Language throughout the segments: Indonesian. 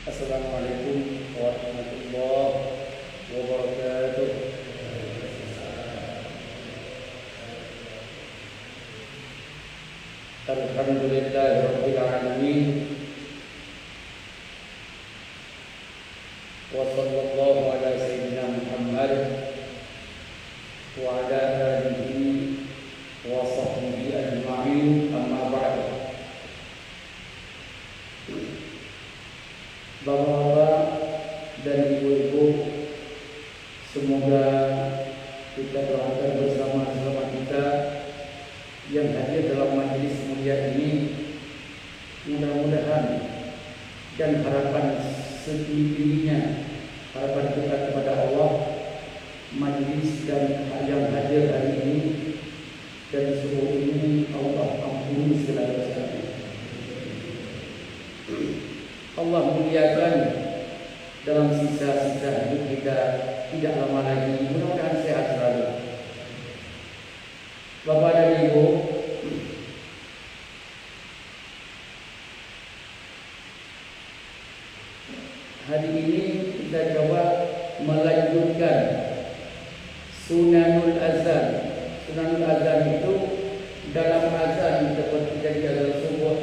Assalamualaikum warahmatullahi wabarakatuh. Alhamdulillahirabbil alamin. Wa sallallahu ala sayyidina Muhammad wa ala alihi wa sahbihi ajma'in. Amma ba'du. Bapak-bapak dan ibu-ibu, semoga kita doakan bersama-sama kita yang hadir dalam majelis mulia ini, mudah-mudahan dan harapan setinggi-tingginya harapan kita kepada Allah, majelis dan yang hadir hari ini dan seluruh ini Allah ampuni segala dosanya. Allah muliakan dalam sisa-sisa hidup kita, tidak lama lagi, mudah-mudahan sehat selalu. Bapak dan Ibu, hari ini kita coba melanjutkan Sunanul Azan. Sunanul Azan itu dalam azan seperti dari azan subuh,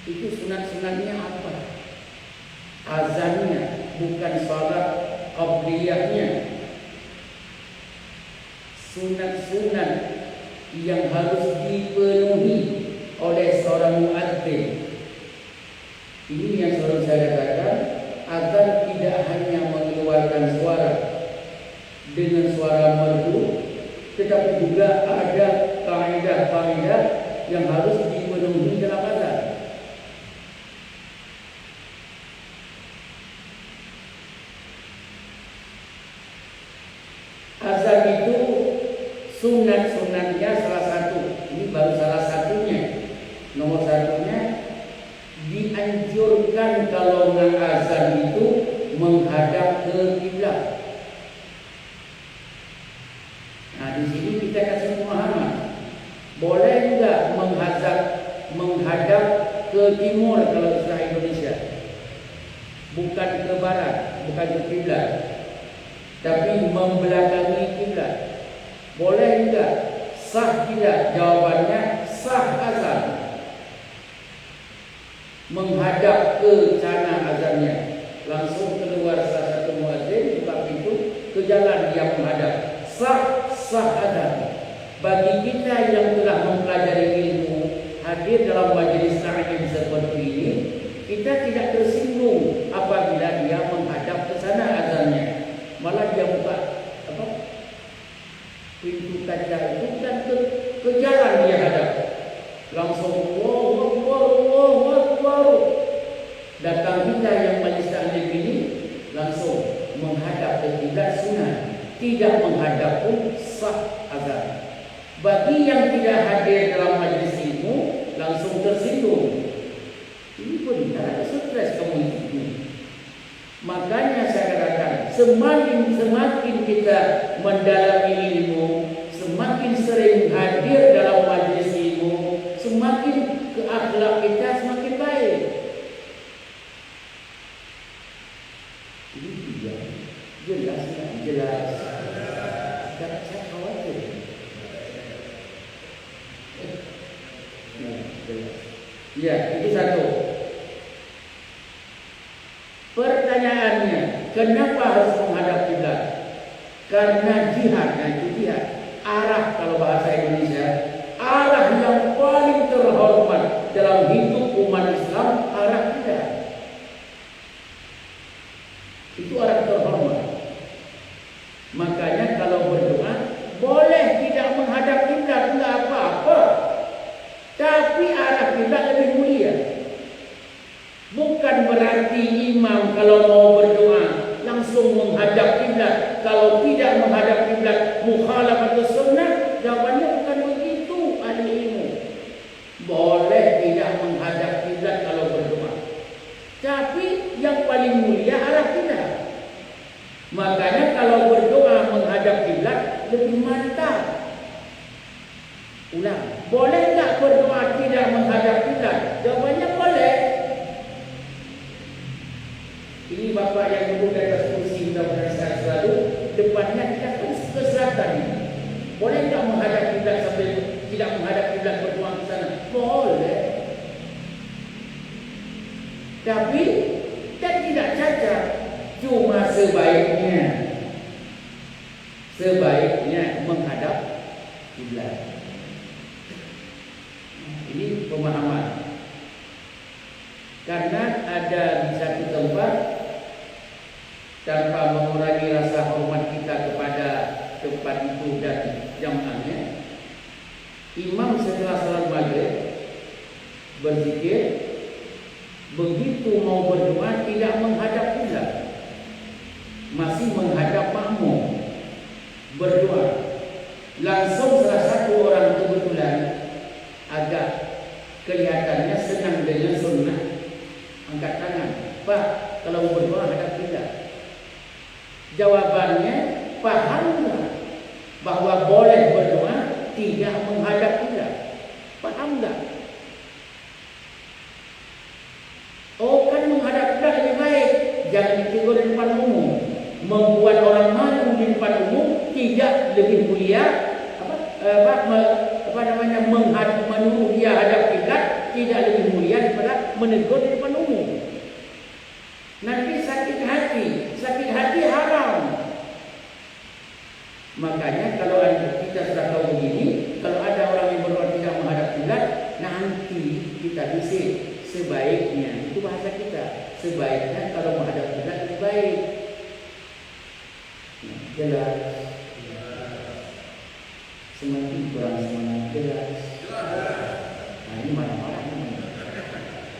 itu sunat-sunatnya apa? Azannya, bukan salat qabliyahnya. Sunat-sunat yang harus dipenuhi oleh seorang muadzin. Ini yang selalu saya katakan, azan tidak hanya mengeluarkan suara dengan suara merdu, tetapi juga ada kaidah-kaidah yang harus dipenuhi dalam azan. Azan itu sunat-sunatnya salah satu, ini baru salah satunya. Nomor satunya, dianjurkan kalau azan itu menghadap ke kiblat. Nah, di sini kita kasih pemahaman. Boleh juga menghadap ke timur kalau istilah Indonesia. Bukan ke barat, bukan ke kiblat, tapi membelakangi kiblat. Boleh juga, sah tidak? Jawabannya sah azan. Menghadap ke sana azannya, langsung keluar salah satu muadzin, buka pintu, ke jalan dia menghadap. Sah azan. Bagi kita yang telah mempelajari ilmu, hadir dalam majelis ta'lim seperti ini, kita tidak tersinggung apabila dia menghadap ke sana azannya. Malah dia buka pintu kaca itu dan ke jalan dia hadap. Langsung Allahu Akbar. Datang kita yang majelis ta'lim ini langsung menghadap ke kiblat sunnah, tidak menghadap pun sah azan. Bagi yang tidak hadir dalam majelis ilmu langsung tersinggung. Ini benar stres kamu ini. Makanya saya katakan, semakin kita mendalami ilmu, semakin sering hadir dalam majelis ilmu, semakin ke akhlak kita semakin baik. Ini tidak jelas, tidak jelas. Saya khawatir. Ya, itu satu. Pertanyaannya, kenapa harus menghadap kiblat? Karena jihad, itu jihad. Arah, kalau bahasa Indonesia, arah yang paling terhormat dalam hidup umat Islam, arah kiblat. Itu arah terhormat. Makanya kalau berdoa, boleh tidak menghadap kiblat, enggak apa-apa. Tapi arah kiblat lebih mulia. Bukan berarti imam kalau mau berdoa langsung menghadap kiblat. Kalau tidak menghadap kiblat mukhalafatus sunnah, jawabannya bukan begitu ahli ilmu. Boleh tidak menghadap kiblat kalau berdoa. Tapi yang paling mulia arah kiblat. Makanya kalau berdoa menghadap kiblat lebih mantap. Ulang, boleh tak berdoa tidak menghadap kiblat? Jawabannya boleh. Ini bapak yang duduk di atas kursi mudah-mudahan sehat selalu. Depannya kita ke selatan. Boleh tak menghadap kiblat sambil tidak menghadap kiblat berdoa ke sana? Boleh. Tapi dan tidak cacat. Cuma sebaiknya menghadap kiblat. Ini pemahaman. Karena ada di satu tempat tanpa mengurangi rasa hormat kita kepada tempat itu dan jamaahnya, imam setelah salat maghrib berzikir, begitu mau berdoa tidak menghadap kiblat, masih menghadap makmum berdoa. Langsung salah satu orang kebetulan agak kelihatannya senang dengan sunnah, angkat tangan, Pak, kalau berdoa hadap kiblat. Jawabannya, paham nggak bahwa boleh berdoa tidak menghadap kiblat? Paham nggak? Oh, kan menghadap kiblat lebih baik. Jangan ditegur di depan umum. Membuat orang malu di depan umum tidak lebih mulia. Menyuruh dia hadap kiblat tidak lebih mulia daripada menegur di depan umum. Nanti sakit hati haram. Makanya kalau kita sudah tahu begini, kalau ada orang yang berdoa tidak menghadap kiblat, nanti kita bisik sebaiknya, itu bahasa kita, sebaiknya kalau menghadap kiblat lebih baik. Jelas. Semakin kurang semangat jelas. Nah, ini marah-marah.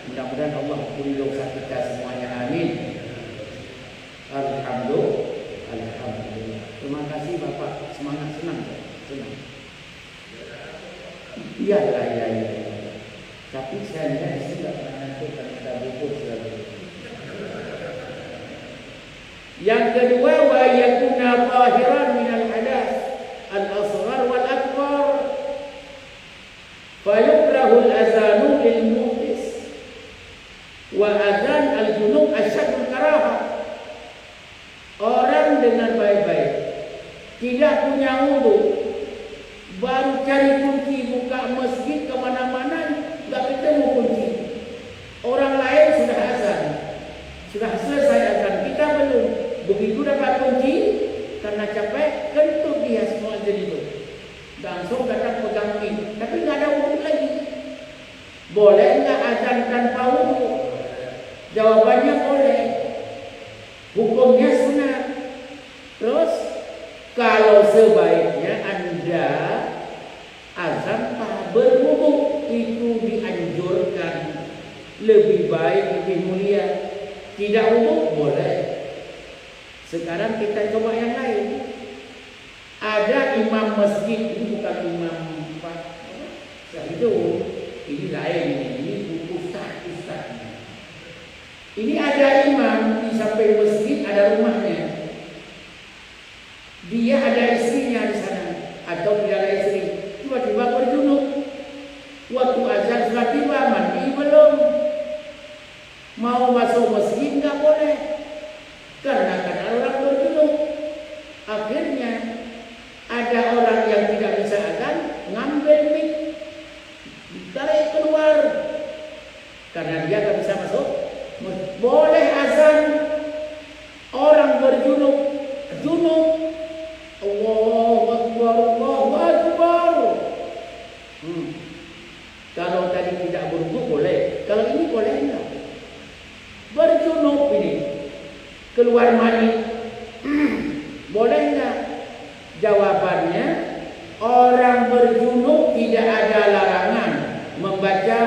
Mudah-mudahan Allah ampuni dosa kita semuanya. Amin. Alhamdulillah. Terima kasih Bapak. Semangat, senang. Iya. Tapi saya lihat di sini tidak pernah ngantuk karena ada buku selalu. Yang kedua, wa yakuna tahiran minal hadath al-asghar wal akbar. Fayukrahu al-azanu lil muhtis wa adzan al-junub asyadul karahah. Orang dengar baik-baik, tidak punya wudu, baru cari kunci buka masjid kemana-mana, nggak ketemu kunci. Orang lain sudah azan, sudah selesai azan, kita belum. Begitu dapat kunci, karena capek, kentut dia semua jadi itu. Langsung datang pegang ini, tapi nggak ada wudu lagi. Boleh nggak azan tanpa wudu? Jawabannya boleh. Hukumnya sunat. Terus kalau sebaiknya Anda azan tak berwudu, itu dianjurkan. Lebih baik, lebih mulia. Tidak wudu boleh. Sekarang kita coba yang lain. Ada imam masjid, ini bukan imam Syahidun, ini lain, ini ustaz. Ini ada imam di samping masjid, ada rumahnya. Dia ada istrinya di sana, atau tidak ada istri. Tiba-tiba berjunub. Waktu azan sudah tiba, mandi belum. Mau masuk masjid nggak boleh, karena orang berjunub. Akhirnya ada orang yang tidak bisa azan, ngambil mic, ditarik keluar, karena dia nggak bisa masuk. Boleh azan orang berjunub, Allahu Akbar. Kalau tadi tidak berwudu boleh, kalau ini boleh enggak? Berjunub ini keluar mani, boleh enggak? Jawabannya, orang berjunub tidak ada larangan membaca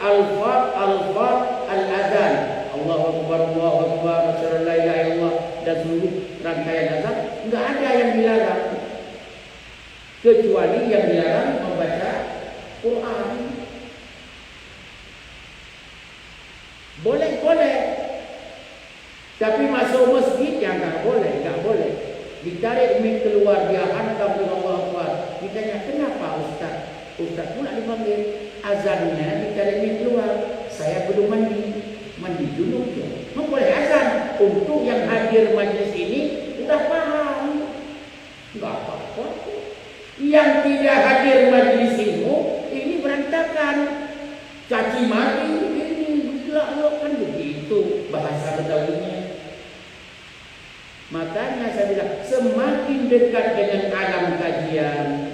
al-fat al-azan, Allahu Akbar, asyhadu an la ilaha illallah, dan seluruh rangkaian azan. Enggak ada yang dilarang, kecuali yang dilarang membaca Quran. Boleh. Tapi masuk masjid yang enggak boleh. Ditarik mic keluar, dia hantam dengan Allah Akbar. Ditanya, kenapa Ustaz? Ustaz pula dipanggil. Azannya ditarik mic keluar. Saya belum mandi junub ya. Boleh azan, untuk yang hadir majlis ini udah paham. Enggak apa-apa. Yang tidak hadir majlis ini berantakan. Caci maki ini gila lo kan begitu bahasa Betawinya. Makanya saya bilang semakin dekat dengan alam kajian,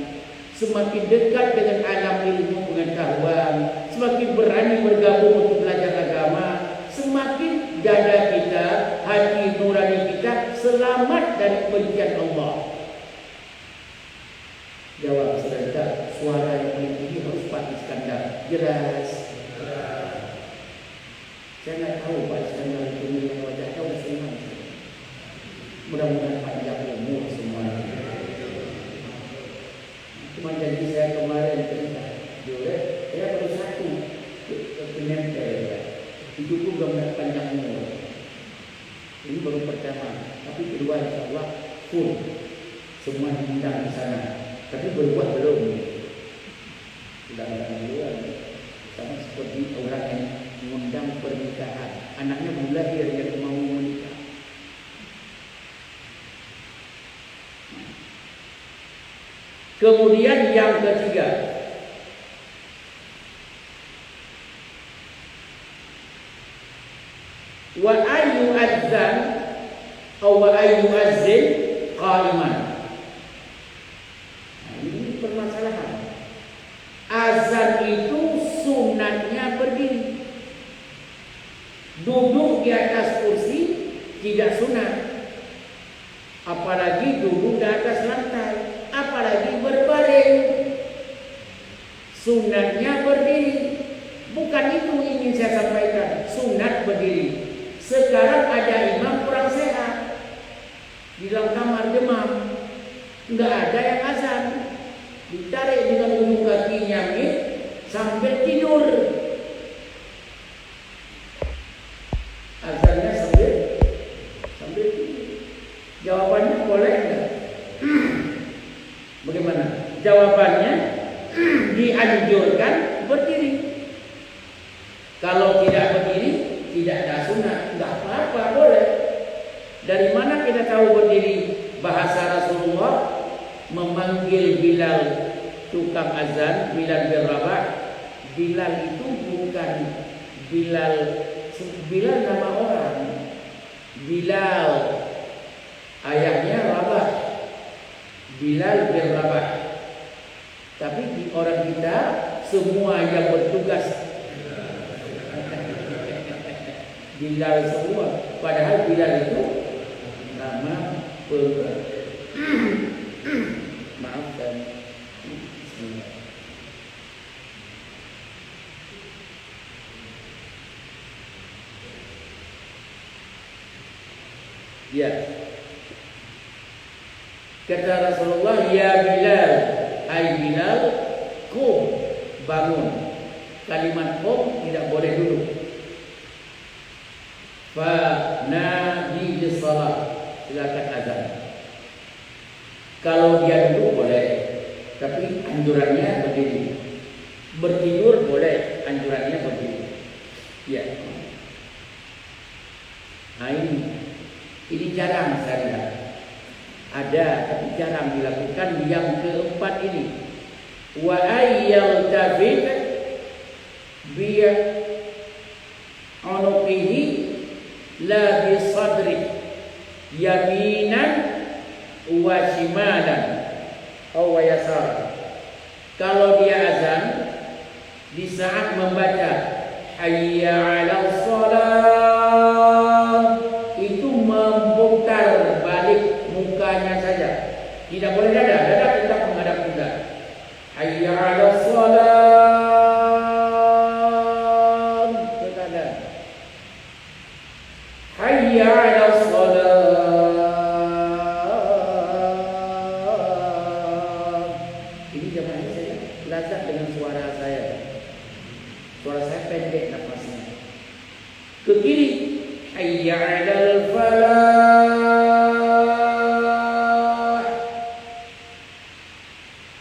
semakin dekat dengan alam ilmu pengetahuan, semakin berani bergabung untuk belajar agama, semakin dada kita, hati nurani kita selamat dari kebencian Allah. Jawab saudara, suara yang paling tinggi harus Pak Iskandar. Jelas. Saya nggak tahu Pak Iskandar itu punya wajahnya udah senang. Mudah-mudahan panjang umur semuanya. Cuma janji saya kemarin cerita, saya baru satu penempel ya. Hidupku belum panjang umur. Ini baru pertama, tapi kedua insya Allah full. Semua diundang di sana. Tapi berbuat belum. Sudah duluan. Sama seperti orang yang mengundang pernikahan. Anaknya belum lahir yang mau menikah. Kemudian yang ketiga, wa ayyu adzan atau wa ayyu azzin qaiman. Ini permasalahan. Azan itu sunatnya berdiri. Duduk di atas kursi tidak sunat. Apalagi duduk di atas lantai, apalagi berbaring. Sunatnya berdiri. Bukan itu ingin saya sampaikan. Sunat berdiri. Sekarang ada imam kurang sehat, di dalam kamar demam, nggak ada yang azan, ditarik dengan ujung kakinya sampai tidur. Azannya sampai tidur. Jawabannya boleh enggak? Bagaimana? Jawabannya dianjurkan berdiri. Kalau tidak berdiri, tidak ada sunat, enggak apa-apa, boleh. Dari mana kita tahu berdiri? Bahasa Rasulullah memanggil Bilal tukang azan, Bilal bin Rabah. Bilal itu bukan Bilal nama orang. Bilal ayahnya Rabah. Bilal bin Rabah. Tapi di orang kita semua yang bertugas Bilal semua. Padahal Bilal itu nama maafkan. Ya. Kata Rasulullah, ya Bilal, hai Bilal, qum, bangun. Kalimat qum tidak boleh duduk. Fa nadi bis salat, silakan azan. Kalau dia duduk boleh, tapi anjurannya berdiri. Bertidur boleh, anjurannya berdiri. Ya. Nah ini jarang saya lihat. Ada tapi jarang dilakukan. Yang keempat ini, wa ayyal tafid bi unuqihi la bi sadri yaminan wa shimalan aw yasar. Kalau dia azan di saat membaca hayya 'alas shalah, itu memutar balik mukanya saja. Tidak boleh dada tetap menghadap kiblat. Hayya 'alas shalah, dada. Hayya 'alas shalah. Ini jangan saya lazat dengan suara saya. Suara saya pendek nafasnya. Ke kiri, hayya 'alal falah.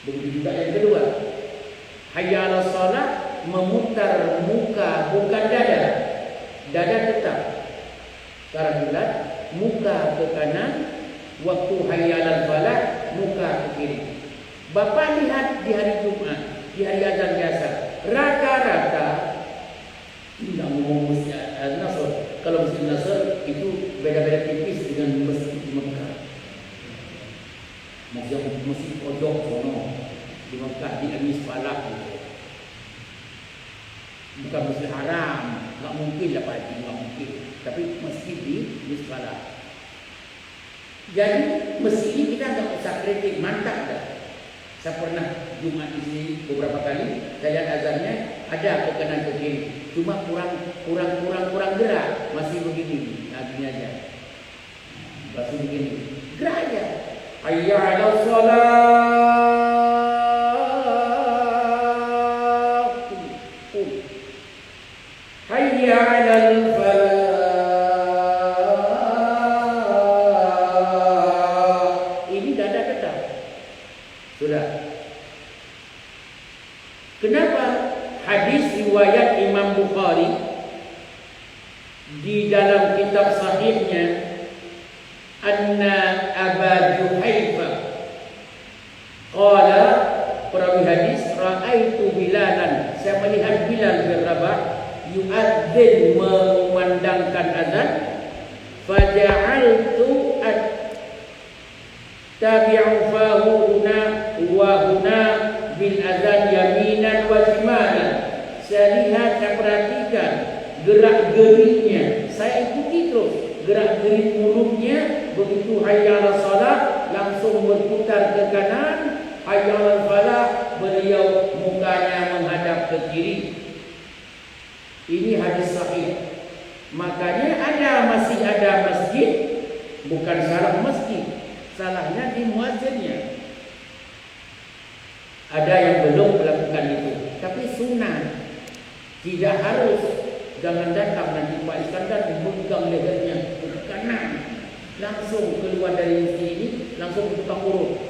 Begitu juga yang kedua, hayya 'alas shalah, memutar muka bukan dada. Dada tetap. ke arah kiblat, muka ke kanan. Waktu hayya 'alal falah, muka ke kiri. Bapak lihat di hari Jumat, di hari azan biasa, rata-rata tidak ngomong masjid Nasr. Kalau masjid Nasr itu beda-beda tipis dengan masjid Mekah. Masjid pojok sono di Mekah di Al-Misfalah gitu. Bukan masjid haram, nggak mungkin lah Pak Haji, nggak mungkin. Tapi masjid di Misfalah. Jadi masjid ini kita nggak usah kritik, mantap dah. Saya pernah Jumat di sini beberapa kali, saya lihat azannya ada ke kanan ke kiri, cuma kurang gerak, masih begini, gini aja, masih begini, gerak aja. Hayya 'alas shalah, hayya 'alal falah. Sudah. Kenapa hadis riwayat Imam Bukhari di dalam kitab sahihnya, anna Aba Juhayfa qala, perawi hadis, ra'aitu Bilalan, saya melihat Bilal bin Rabah yu'adzin, mengumandangkan azan, faja'altu tabi'u fahuna wa huna bil azan yaminan wa shimalan. Saya lihat, saya perhatikan gerak-geriknya, saya ikuti terus gerak-gerik mulutnya. Begitu hayya 'alas shalah langsung berputar ke kanan, hayya 'alal falah beliau mukanya menghadap ke kiri. Ini hadis sahih. Makanya masih ada masjid, bukan salah masjid, salahnya di muazzinnya. Ada yang belum melakukan itu, tapi sunnah. Tidak harus, jangan datang nanti Pak Iskandar dipegang lehernya ke kanan, langsung keluar dari masjid ini, langsung ke tukang urut.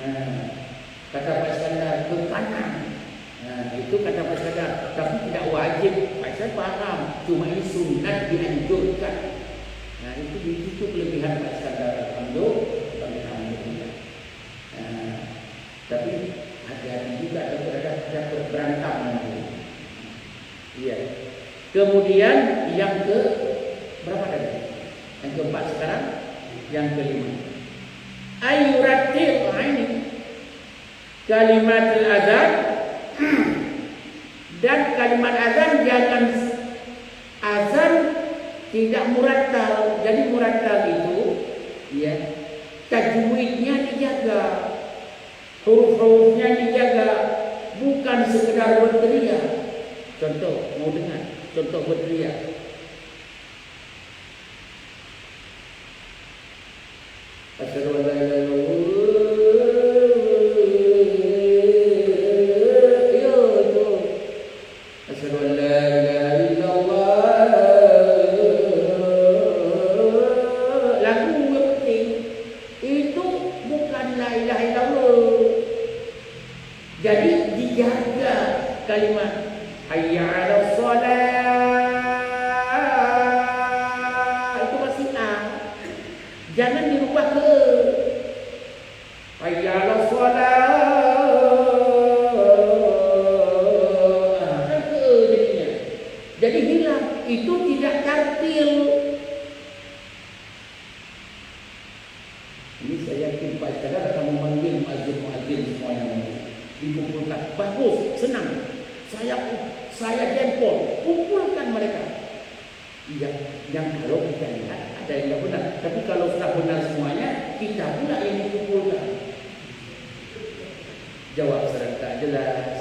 Nah, kata Pak Iskandar ke kanan. Nah, itu kata Pak Iskandar, tapi tidak wajib. Saya paham, cuma ini sunnah, dianjurkan. Nah, itu kelebihan Pak Iskandar. Alhamdulillah. Tapi hati-hati juga ada berantem nanti. Iya. Kemudian yang ke berapa tadi? Yang keempat sekarang, yang kelima. Ayuratil, ini kalimat azan. Dan kalimat azan jangan azan tidak murattal. Jadi murattal itu, ya, tajwidnya dijaga, huruf-hurufnya dijaga, bukan sekedar berteriak. Contoh, mau dengar? Contoh berteriak. Asyhadu an la ilaha illallah. Asyhadu an la ilaha illallah. Lagu yang penting itu bukan la ilaha illallah. Jadi dijaga kalimat hayya 'alas shalah, itu masih A. Jangan dirubah ke hayya 'alas shalah. Kan ke jadinya. Jadi hilang, itu tidak tartil. Ini saya yakin Pak Iskandar akan memanggil muadzin semuanya. Dikumpulkan, bagus, senang. Saya jempol, kumpulkan mereka. Iya, yang kalau kita lihat ada yang tidak benar, tapi kalau sudah benar semuanya, kita pula yang dikumpulkan. Jawab serentak jelas.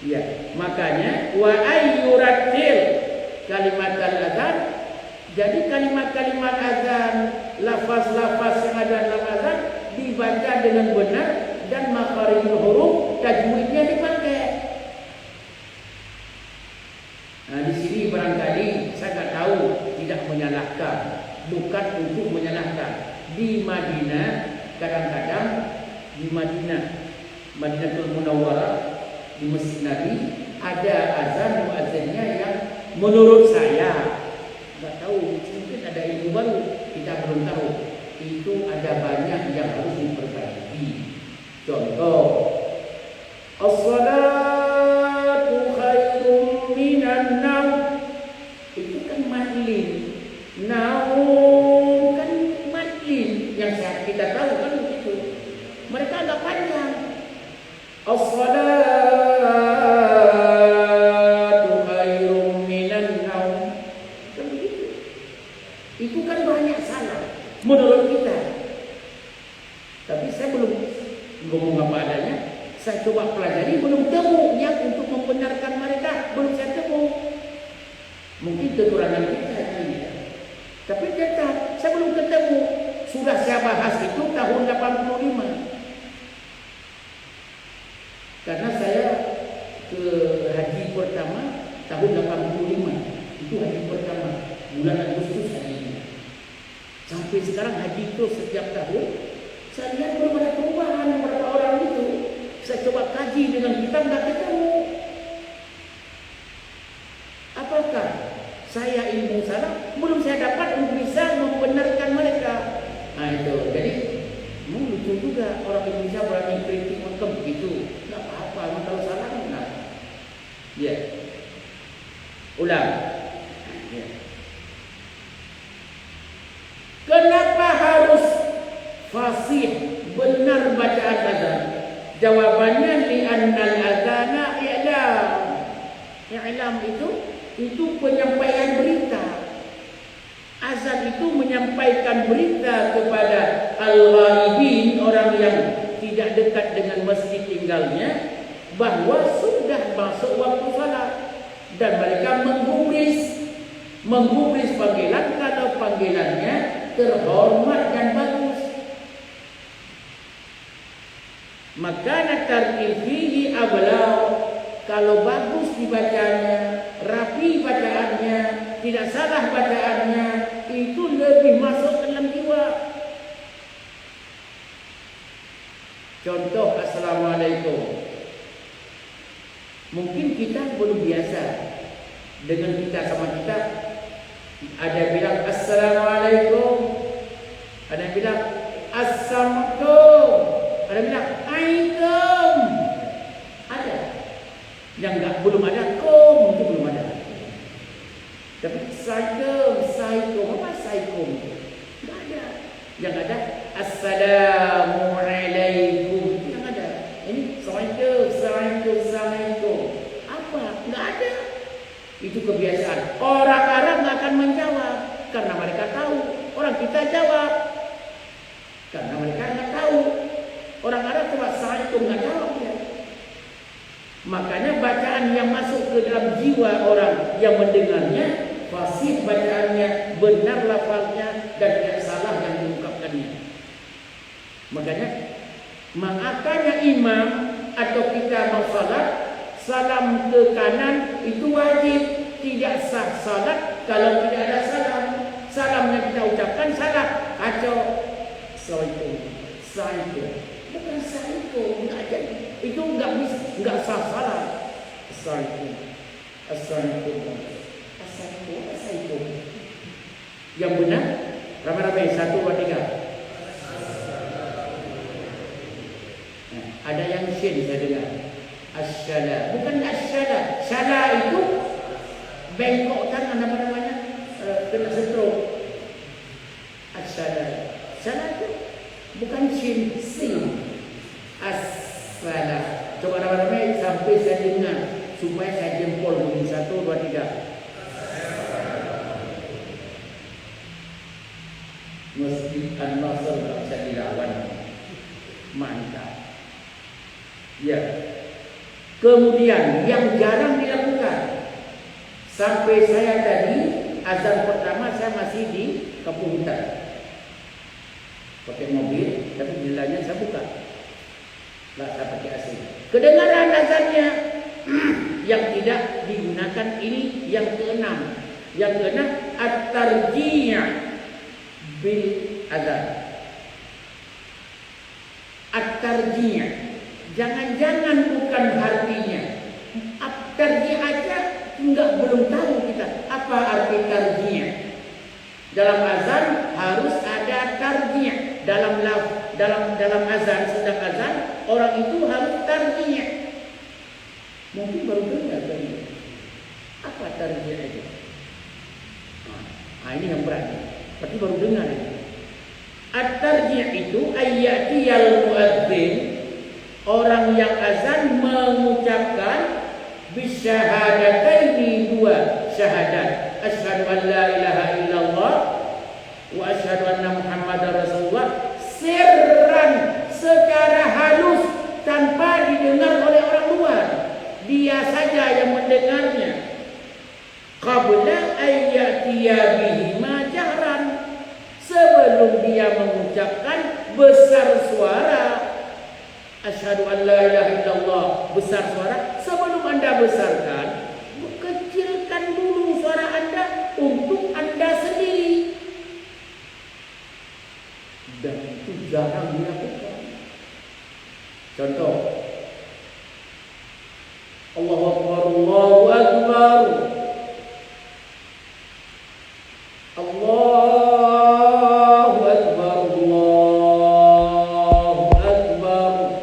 Iya, makanya wa ayyuratil kalimat azan. Jadi kalimat-kalimat azan, lafaz-lafaz yang ada dalam azan dibaca dengan benar dan makharijul huruf tajwidnya dipakai. Nah, di sini barangkali saya tak tahu, tidak menyalahkan, bukan untuk menyalahkan. Di Madinah kadang-kadang di Madinatul Munawwarah, di Masjid Nabi ada azan muazzinnya yang menurut saya, nggak tahu, mungkin ada ilmu baru, kita belum tahu. Itu ada banyak yang harus diperbaiki. Contoh, as-salatu khairum minan naum. Itu kan madlin. Naum kan madlin. Yang kita tahu kan begitu. Mereka agak panjang. As-salatu khairum minan naum. Kan begitu. Itu kan banyak salah menurut kita. Tapi saya belum ngomong apa adanya. Saya coba pelajari, belum temu yang untuk membenarkan mereka, belum saya temu. Mungkin kekurangan kita ini. Tapi tetap saya belum ketemu. Sudah saya bahas itu tahun 85. Karena saya ke haji pertama tahun 85. Itu haji pertama bulan Agustus hari ini. Sampai sekarang haji itu setiap tahun. Saya lihat belum ada perubahan beberapa orang itu. Saya coba kaji dengan kita nggak ketemu. Apakah saya ilmu salah? Belum saya dapat untuk bisa membenarkan mereka. Nah itu, jadi lucu juga orang Indonesia berani kritik macam begitu. Nggak apa-apa, kalau salah kan benar. Ya, ulang. Ya. Kenapa harus fasih benar bacaan azan? Jawabannya li'annal azana i'lam. I'lam itu penyampaian berita. Azan itu menyampaikan berita kepada al-ghaibin, orang yang tidak dekat dengan masjid tinggalnya, bahwa sudah masuk waktu salat, dan mereka menggubris panggilan kalau panggilannya terhormat dan bagus. Maka tartifihi ablau, kalau bagus dibacanya, rapi bacaannya, tidak salah bacaannya, itu lebih masuk dalam jiwa. Contoh, assalamualaikum. Mungkin kita belum biasa dengan kita sama kita. Ada yang bilang assalamualaikum, ada yang bilang assalamualaikum, ada yang bilang aikum. Ada yang belum ada, kom itu belum ada. Tapi saikum apa saikum? Enggak ada. Yang ada assalamualaikum. Yang ada. Ini assalamualaikum. Apa? Enggak ada. Itu kebiasaan. Orang Arab enggak akan menjawab karena mereka tahu. Orang kita jawab karena mereka enggak tahu. Orang Arab cuma assalamualaikum enggak jawab ya. Makanya bacaan yang masuk ke dalam jiwa orang yang mendengarnya, fasih bacaannya, benar lafaznya, dan tidak salah yang diungkapkannya. Makanya imam atau kita mau salat, salam ke kanan itu wajib. Tidak sah salat kalau tidak ada salam. Salam yang kita ucapkan salah, kacau. Assalamualaikum. Bukan assalamualaikum, enggak ada. Itu enggak sah salah. Assalamualaikum. Yang benar ramai-ramai 1, 2, 3. Nah, ada yang syin saya dengar. Asyala, bukan asyala. Syala itu bengkok tangan apa namanya? Kena stroke. Asyala. Syala itu bukan syin, sin. As-salah. Coba ramai-ramai sampai saya dengar supaya saya jempol bunyi 1, 2, 3. Masjid An-Nasr tak bisa dilawan. Mantap. Ya. Kemudian yang jarang dilakukan. Sampai saya tadi azan pertama saya masih di kampung hutan. Pakai mobil, tapi jalannya saya buka. Nggak saya pakai AC. Kedengaran azannya yang tidak digunakan ini yang keenam. Yang keenam at-tarji' bil azan. At-tarji'. Jangan-jangan bukan artinya. At-tarji' aja belum tahu kita apa arti tarji'. Dalam azan harus ada tarji'. Dalam azan, sedang azan, orang itu harus tarji'. Mungkin baru dengar tadi. Apa tarji' itu? Nah, ini yang berat. Berarti baru dengar ini. At-tarji' itu ayyatiyal muadzin, orang yang azan mengucapkan bisyahadataini, dua syahadat, asyhadu an la ilaha illallah wa asyhadu anna muhammadar rasulullah, sirran, secara halus tanpa didengar oleh orang luar, dia saja yang mendengarnya. Qabla ayyatiya bihima jahran, sebelum dia mengucapkan besar suara asyhadu an la ilaha illallah, besar suara. Sebelum Anda besarkan, kecilkan dulu suara Anda untuk Anda sendiri. Dan itu jarang dilakukan. Contoh, Allahu Akbar, Allahu Akbar, Allahu Akbar, Allahu Akbar.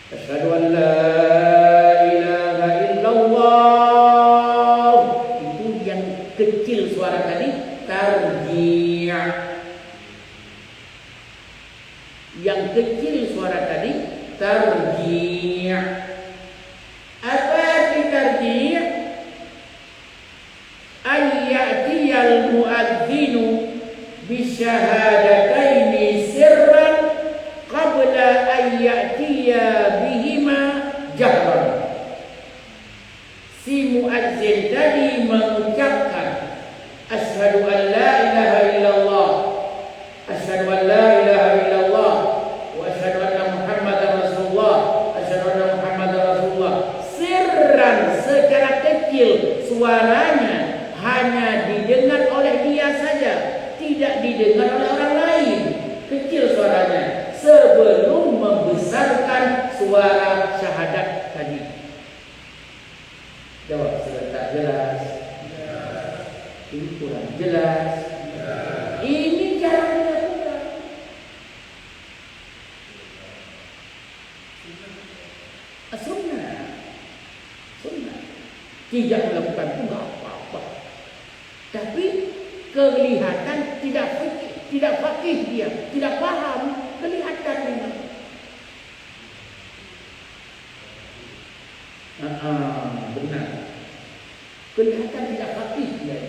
Asyhadu an la ilaha illallah. Itu yang kecil suara tadi, tarji'. Yang kecil suara tadi, tarji'. Apa arti tarji'? Ayyatiyal muadzinu bisyahadataini sirran qabla ayyatiya bihima jahran. Si muadzin tadi mengucapkan asyhadu an la ilaha illallah, asyhadu an la ilaha illallah, wa asyhadu anna muhammadar rasulullah, asyhadu anna muhammadar rasulullah, sirran, secara kecil suaranya, hanya didengar oleh dia saja, tidak didengar oleh orang lain. Kecil suaranya sebelum membesarkan suara syahadat tadi. Jawab, sudah tak jelas? Ini kurang jelas. Ini jarang dilakukan. Sunnah. Tidak melakukan itu nggak apa-apa. Tapi kelihatan tidak fakih dia, tidak paham, kelihatan memang. Benar. Kelihatan tidak fakih dia.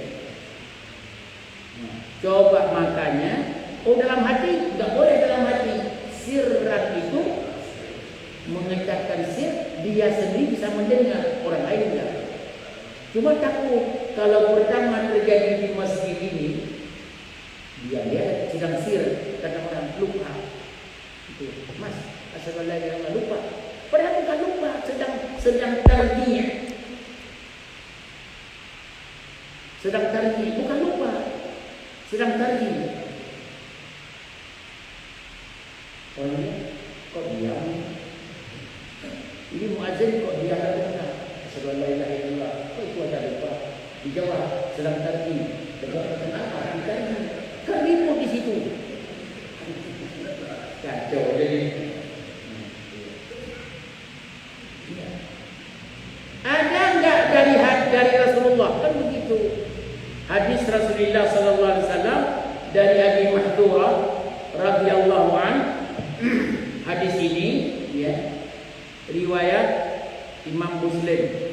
Coba makanya, dalam hati nggak boleh dalam hati. Sirran itu mengucapkan sir, dia sendiri bisa mendengar, orang lain enggak. Cuma takut kalau pertama terjadi di masjid ini, dia lihat sedang sir, kata orang lupa. Itu, Mas, asyhadu an la ilaha illallah, lupa. Padahal bukan lupa, sedang tarji'. Sedang tarji', bukan lupa. Sedang tarji'. Orangnya kok diam? Ini muadzin kok dia tak dengar? Asyhadu an la ilaha illallah. Kok itu ada lupa? Dijawab, sedang tarji'. Kenapa? Kan ribut di situ. Kacau jadi. Ada enggak dari Rasulullah? Kan begitu. Hadis Rasulullah sallallahu alaihi wasallam dari Abi Mahdurah radhiyallahu an. Hadis ini ya, riwayat Imam Muslim.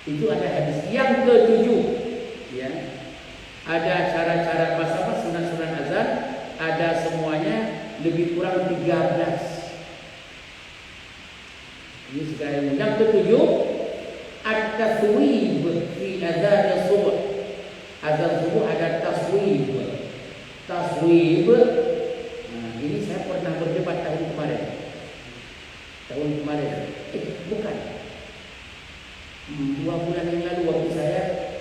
Itu ada hadis yang ke-7 ya. Ada cara-cara bahasa sunat-sunat azan, ada semuanya lebih kurang 13. Ini sekarang yang ke-7, at-taswib fi adzan subuh. Azan subuh ada taswib. Taswib. Nah, ini saya pernah berdebat tahun kemarin. Bukan. bulan yang lalu waktu saya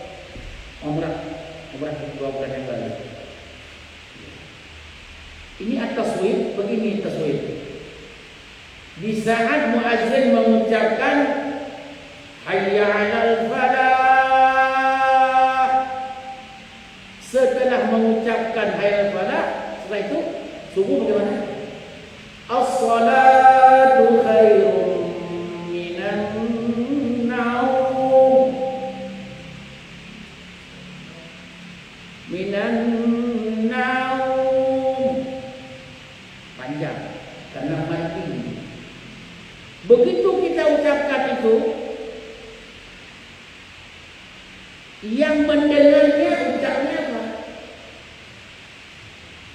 umrah 2 bulan yang lalu. Ini at-taswib, begini taswib. Di saat muazzin mengucapkan hayya 'alal falah, setelah mengucapkan hayya 'alal falah, setelah itu subuh bagaimana? As-salatu khairum minan naum. Minan naum. Panjang karena mati. Begitu kita ucapkan itu, yang mendengarnya ucapnya apa?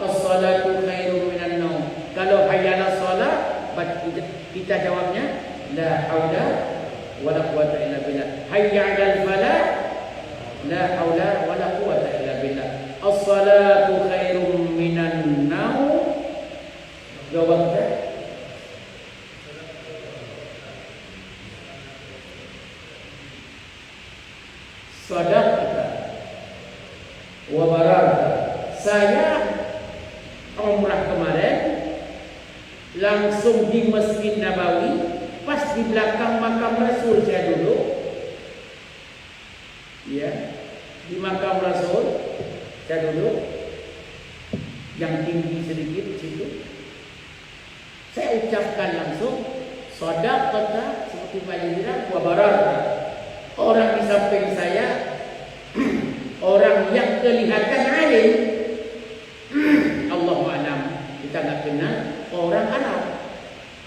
As-salatu khairum minan naum. Kalau hayya 'alas shalah, kita jawabnya la haula wala quwwata illa billah. Hayya 'alal falah, la haula wala quwwata illa billah. As-salatu khairum minan naum. Jawabnya sadaqata wa baraka. Saya umrah kemarin langsung di Masjid Nabawi, pas di belakang makam Rasul saya duduk. Ya, di makam Rasul saya duduk, yang tinggi sedikit situ. Saya ucapkan langsung sadaqata seperti Pak bilang wa baraka. Orang di samping saya orang yang kelihatan alim, Allahu a'lam, kita nggak kenal, orang Arab.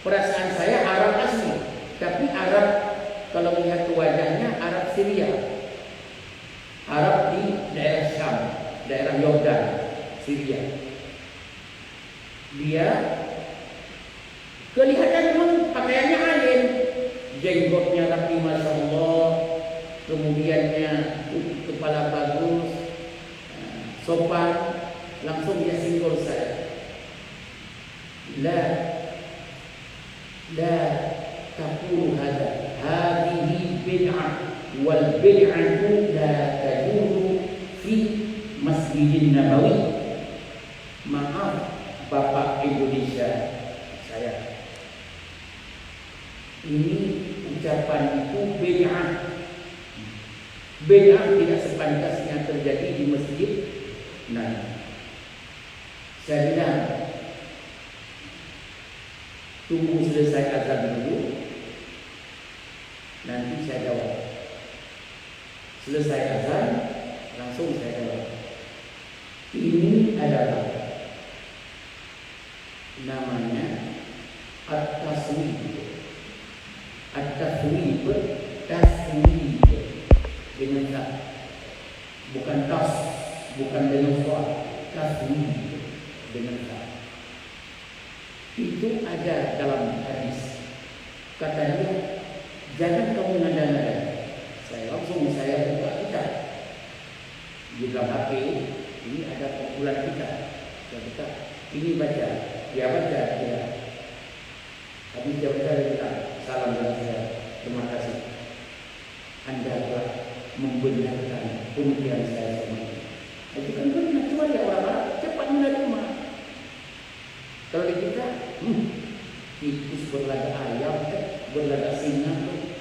Perasaan saya Arab asli, tapi Arab kalau melihat wajahnya Arab Syria, Arab di daerah Syam, daerah Yordan, Syria. Dia kelihatan memang pakaiannya alim, jenggotnya rapi masya Allah, kemudiannya kepala bagus, sopan. Langsung dia singgol saya, la taqulu hadha, hadhihi bid'ah, wal bid'atu la tajuzu fi Masjidin Nabawi. Maaf Bapak Indonesia, saya ini ucapan itu bid'ah. Bid'ah tidak sepantasnya terjadi di masjid. Nah, saya bilang tunggu selesai azan dulu, nanti saya jawab. Selesai azan langsung saya jawab. Ini adalah namanya at-taswib. At-taswib, taswib dengan tak, bukan tas, bukan dengan suara, taswib dengan tak. Itu ada dalam hadis. Kata dia, jangan kamu ngada-ngada. Saya langsung buka kitab di dalam HP. Ini ada kumpulan kita. Saya buka, ini baca, dia baca, dia. Habis dia baca, dia bilang, salam dari saya, terima kasih. Anda telah membenarkan pemikiran saya semua. Itu kan benar, cuma dia orang Arab cepat menerima. Kalau di kita, tikus berlagak ayam, berlagak singa tuh,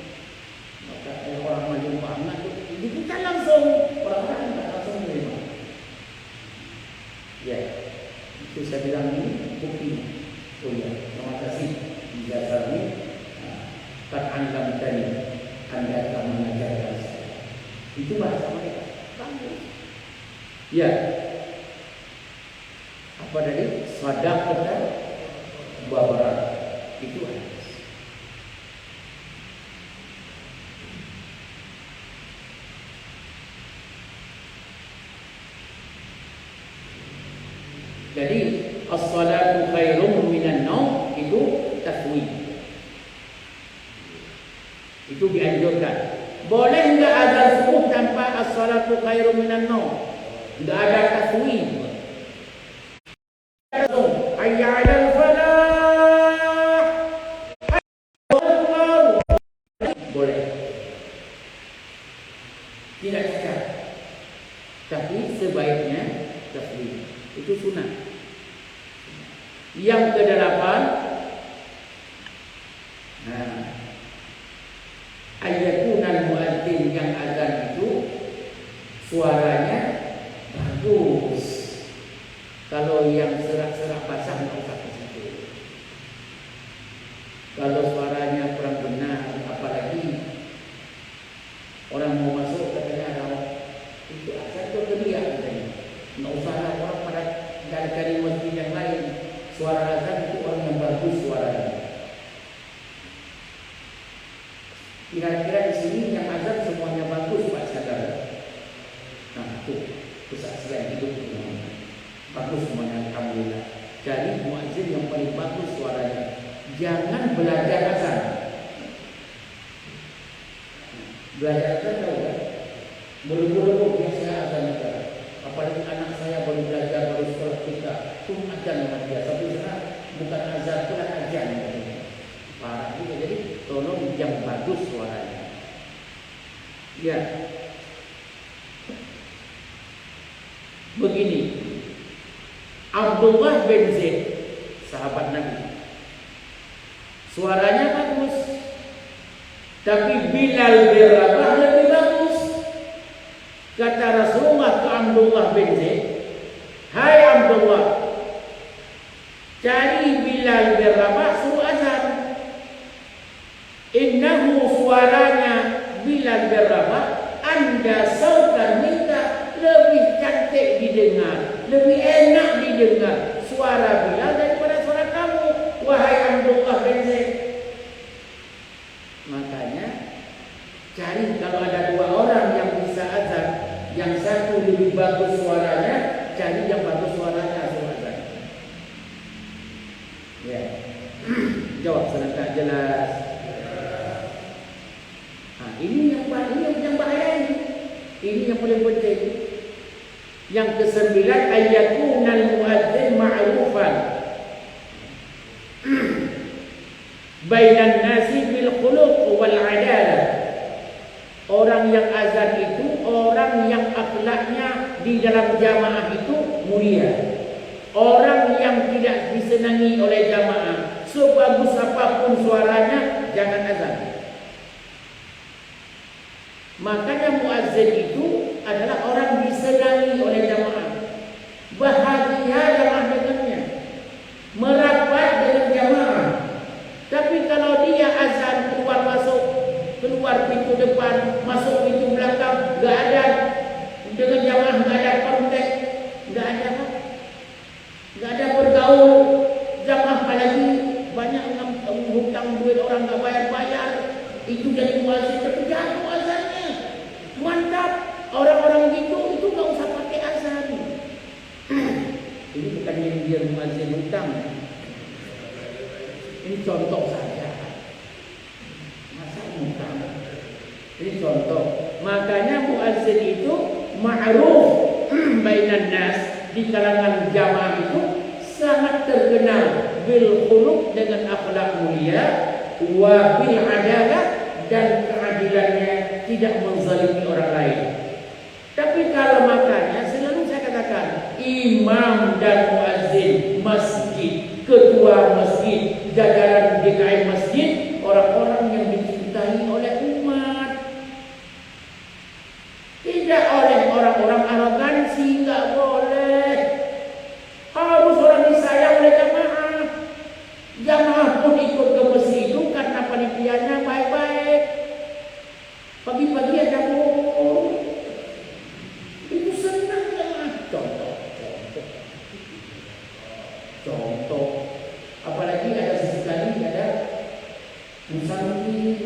maka orang maju banget tuh, di kita langsung orang Arab tidak langsung menerima. Ya, itu saya bilang ini bukti. Oh ya, terima kasih. Jasa ini, tak anggap tadi Anda telah mengajarkan saya. Itu bahasa mereka. Ya. Apa tadi? Sadaqata wa baraka. Itu hadis. Jadi as-salatu khairum minan naum itu taswib. Itu dianjurkan. Boleh enggak azan subuh tanpa as-salatu khairum minan naum? Enggak ada taswib. Hayya 'alal falah. Boleh. tidak cacat. Tapi sebaiknya taslim. Itu sunnah. Yang kedelapan, ayatunal muadzin yang azan itu suaranya bagus. Kalau yang serak-serak basah nggak usah ke situ. Kalau suaranya kurang benar, apalagi orang mau masuk katanya itu azan itu teriak katanya. Nggak usah lah orang pada cari masjid yang lain. Suara azan itu orang yang bagus suaranya. Kira-kira di sini yang azan semuanya bagus Pak Saudara. Nah itu kesaksian hidup semuanya. Bagus semuanya, alhamdulillah. Jadi muadzin yang paling bagus suaranya. Jangan belajar azan. Belajar azan tahu kan? Buru-buru biasa azan kita. Apalagi anak saya baru belajar, baru sekolah kita. Itu azan luar biasa. Tapi sekarang bukan azan, bukan azan. Parah juga. Jadi tolong yang bagus suaranya. Ya. Begini. Abdullah bin Zaid, sahabat Nabi. Suaranya bagus. Tapi Bilal bin Rabah lebih bagus. Kata Rasulullah ke Abdullah bin Zaid, "Hai Abdullah, cari Bilal bin Rabah suruh azan. Innahu suaranya Bilal bin Rabah anda sautan minta lebih cantik didengar, lebih enak didengar suara Bilal daripada suara kamu, wahai Abdullah bin Zaid." Makanya cari kalau ada dua orang yang bisa azan, yang satu lebih bagus suaranya, cari yang bagus suaranya suruh azan. Ya. Jawab serentak jelas. Ini yang bahaya ini. Ini yang paling penting. Yang kesembilan, ayatunal muadzin ma'rufan bainan nasi bil khuluq wal adalah. Orang yang azan itu orang yang akhlaknya di dalam jamaah itu mulia. Orang yang tidak disenangi oleh jamaah, sebagus apapun suaranya, jangan azan. Makanya muazzin itu adalah orang disenangi oleh jamaah. Bahagia jamaah dengannya, merapat dengan jamaah. Tapi kalau dia azan keluar masuk, keluar pintu depan, masuk pintu belakang, nggak ada dengan jamaah, nggak ada kontak, nggak ada bergaul jamaah, apalagi banyak hutang duit orang nggak bayar, itu jadi muazzin tapi jatuh azannya. Mantap, orang-orang gitu itu nggak usah pakai azan. Ini bukan yang dia muazzin hutang. Ini contoh saja. Masa hutang? Ini contoh. Makanya muazzin itu ma'ruf bainan nas, di kalangan jamaah itu sangat terkenal bil khuluq dengan akhlak mulia, wa bil adalah dan keadilannya, tidak menzalimi orang lain. Tapi kalau makanya selalu saya katakan, imam dan muazzin masjid, ketua masjid, jajaran DKI masjid, orang-orang yang dicintai oleh umat. Tidak oleh orang-orang arogansi, nggak boleh. Harus orang disayang oleh jamaah. Jamaah pun ikut ke masjid itu karena panitianya baik-baik. Pagi-pagi ada kumpul. Itu senang jamaah. Contoh. Apalagi ada sesekali ada musafir.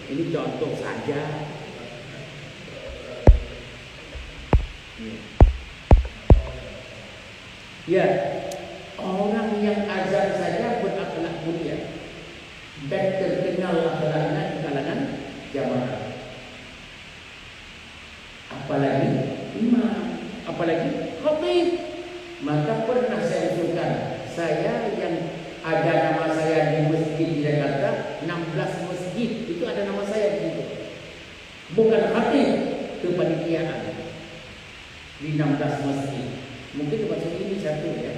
Ini contoh saja. Ya, orang yang azan saja berakhlak mulia dan terkenal akhlaknya di kalangan jamaah. Apalagi imam, apalagi khatib. Maka pernah saya usulkan, saya yang ada nama saya di masjid di Jakarta, 16 masjid itu ada nama saya di situ. bukan khatib, kepanitiaan di 16 masjid. Mungkin termasuk ini satu ya.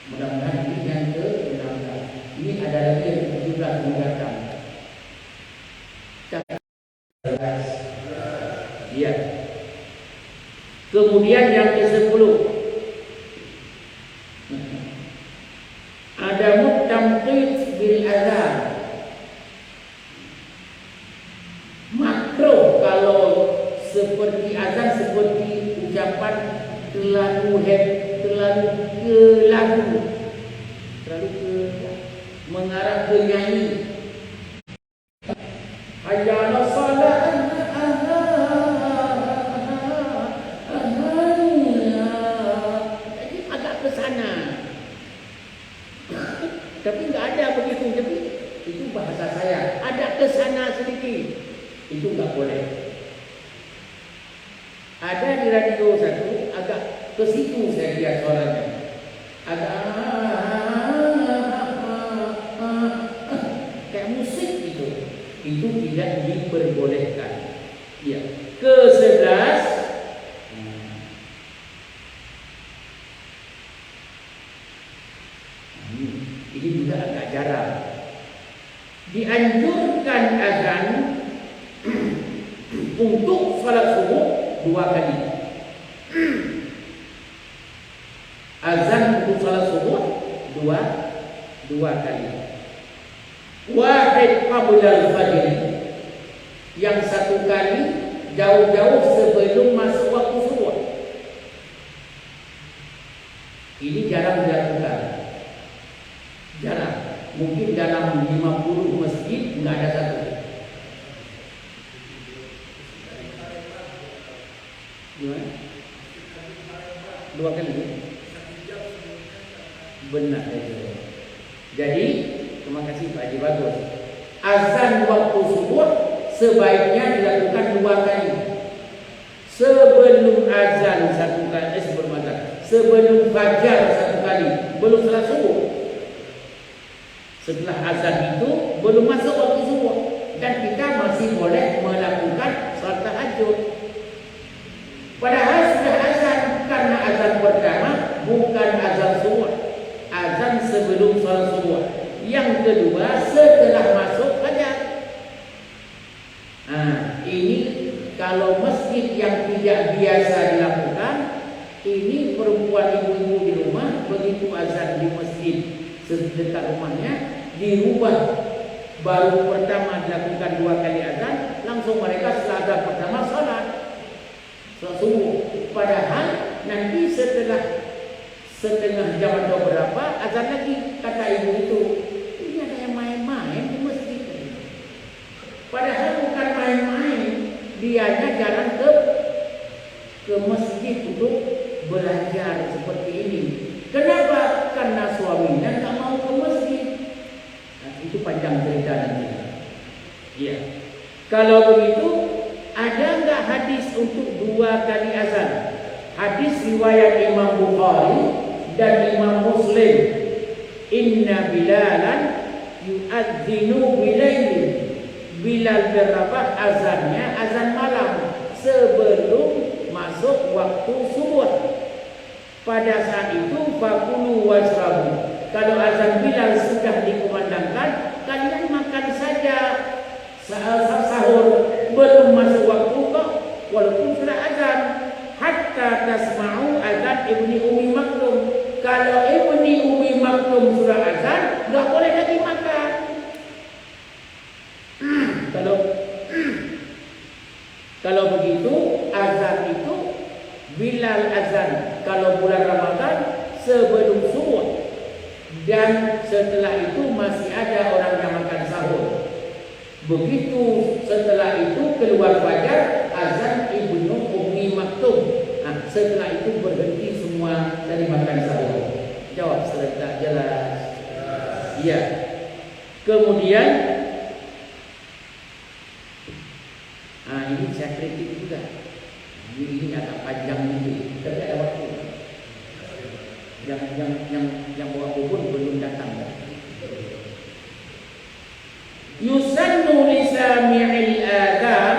Mudah-mudahan ini yang ke-16. Ini ada lagi yang ke-17 mendatang. Ya. Kemudian yang ke-10 ada mutamqid bil azan. Makro kalau seperti azan, seperti ucapan terlalu mengarah ke nyanyi. Hayya 'alas shalah. Jadi agak ke sana. Tapi enggak ada begitu. Jadi itu bahasa saya. Ada ke sana sedikit. Itu enggak boleh. Ada di radio satu agak ke situ saya lihat suaranya. Agak kayak musik itu. Itu tidak diperbolehkan. Ya. Ke-11 ini juga agak jarang. Dianjurkan azan untuk salat subuh 2 kali. Azan untuk salat subuh 2 kali. Wahid qabla al-fajr. Yang 1 kali jauh-jauh sebelum masuk waktu subuh. Ini jarang dilakukan. Jarang. Mungkin dalam 50 masjid enggak ada satu. Gimana? 2 kali. Benar itu. Jadi, terima kasih Pak Haji, bagus. Azan waktu subuh sebaiknya dilakukan 2 kali. Sebelum azan 1 kali, sebelum azan. Sebelum fajar 1 kali, belum salat subuh. Setelah azan itu belum masuk waktu subuh dan kita masih boleh melakukan salat tahajud. Padahal sudah azan karena azan pertama bukan azan subuh. Azan sebelum salat subuh. Yang kedua setelah masuk fajar. Nah, ini kalau masjid yang tidak biasa dilakukan, ini perempuan ibu-ibu di rumah begitu azan di masjid sedekat rumahnya dirubah, baru pertama dilakukan 2 kali azan, langsung mereka setelah azan pertama salat subuh. Padahal nanti setelah setengah jam atau berapa azan lagi, kata ibu itu. Ini ada yang main-main di masjid. Padahal bukan main-main, dianya jalan ke masjid untuk belajar seperti ini. Kenapa? Karena suaminya tak mau ke masjid. Nah, itu panjang cerita nanti. Ya. Kalau begitu, ada enggak hadis untuk 2 kali azan? Hadis riwayat Imam Bukhari dan Imam Muslim. Inna Bilalan yu'adzinu bilaili. Bilal berapa azannya? Azan malam sebelum masuk waktu subuh. Pada saat itu fakulu washrabu. Kalau azan Bilal sudah dikumandangkan, kalian makan saja. Sahur belum masuk waktu kok, walaupun sudah azan. Hatta tasma'u azan Ibni Umi Maktum. Kalau Ibni Umi Maktum sudah azan, enggak boleh lagi makan. Kalau begitu azan itu Bilal azan kalau bulan Ramadan sebelum subuh, dan setelah itu masih ada orang yang makan sahur. Begitu setelah itu keluar fajar azan Ibnu Ummi Maktum. Nah, setelah itu berhenti semua dari makan sahur. Jawab setelah jelas. Iya. Kemudian ini saya kritik juga. Ini agak panjang ini, tapi ada waktu. Yang bawa kubur belum datang. Yusannu li sami'il adhan